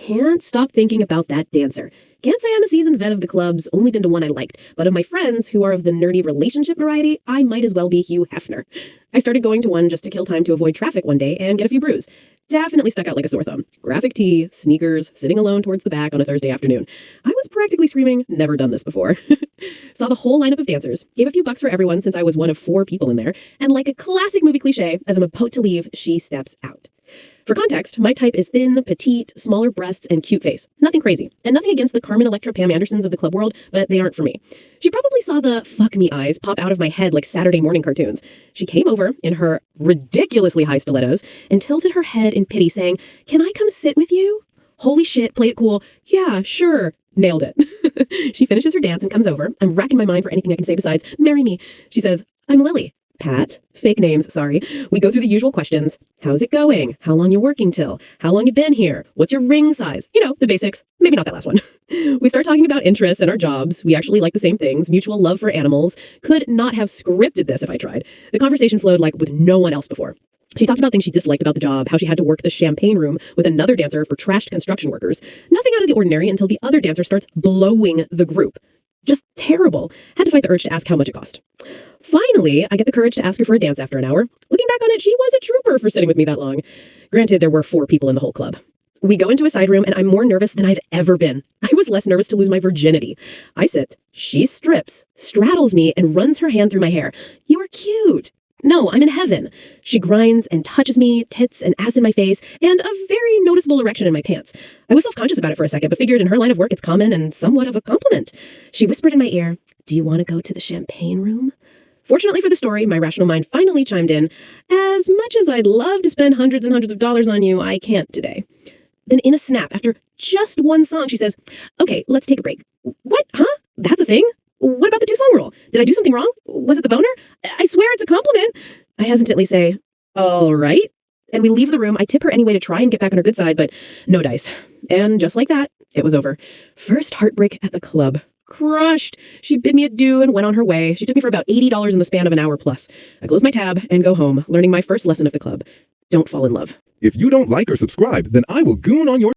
can't stop thinking about that dancer. Can't say I'm a seasoned vet of the clubs, only been to one I liked, but of my friends who are of the nerdy relationship variety, I might as well be Hugh Hefner. I started going to one just to kill time to avoid traffic one day and get a few brews. Definitely stuck out like a sore thumb. Graphic tee, sneakers, sitting alone towards the back on a Thursday afternoon. I was practically screaming, never done this before. Saw the whole lineup of dancers, gave a few bucks for everyone since I was one of 4 people in there, and like a classic movie cliche, as I'm about to leave, she steps out. For context, my type is thin, petite, smaller breasts, and cute face. Nothing crazy. And nothing against the Carmen Electra Pam Andersons of the club world, but they aren't for me. She probably saw the fuck me eyes pop out of my head like Saturday morning cartoons. She came over in her ridiculously high stilettos and tilted her head in pity, saying, "Can I come sit with you?" Holy shit, play it cool. Yeah, sure. Nailed it. She finishes her dance and comes over. I'm racking my mind for anything I can say besides, "Marry me." She says, "I'm Lily." Pat, fake names, sorry. We go through the usual questions. How's it going? How long you working till? How long you been here? What's your ring size? You know, the basics. Maybe not that last one. We start talking about interests and our jobs. We actually like the same things. Mutual love for animals. Could not have scripted this if I tried. The conversation flowed like with no one else before. She talked about things she disliked about the job, how she had to work the champagne room with another dancer for trashed construction workers. Nothing out of the ordinary until the other dancer starts blowing the group. Just terrible. Had to fight the urge to ask how much it cost. Finally, I get the courage to ask her for a dance after an hour. Looking back on it, she was a trooper for sitting with me that long. Granted, there were 4 people in the whole club. We go into a side room and I'm more nervous than I've ever been. I was less nervous to lose my virginity. I sit, she strips, straddles me, and runs her hand through my hair. "You are cute." No, I'm in heaven. She grinds and touches me, tits and ass in my face, and a very noticeable erection in my pants. I was self-conscious about it for a second, but figured in her line of work it's common and somewhat of a compliment. She whispered in my ear, "Do you want to go to the champagne room?" Fortunately for the story, my rational mind finally chimed in. As much as I'd love to spend hundreds and hundreds of dollars on you, I can't today. Then in a snap, after just one song, she says, "Okay, let's take a break." What? Huh? That's a thing? What about the 2-song rule? Did I do something wrong? Was it the boner? I swear it's a compliment. I hesitantly say, "All right." And we leave the room. I tip her anyway to try and get back on her good side, but no dice. And just like that, it was over. First heartbreak at the club. Crushed. She bid me adieu and went on her way. She took me for about $80 in the span of an hour plus. I close my tab and go home, learning my first lesson of the club. Don't fall in love. If you don't like or subscribe, then I will goon on your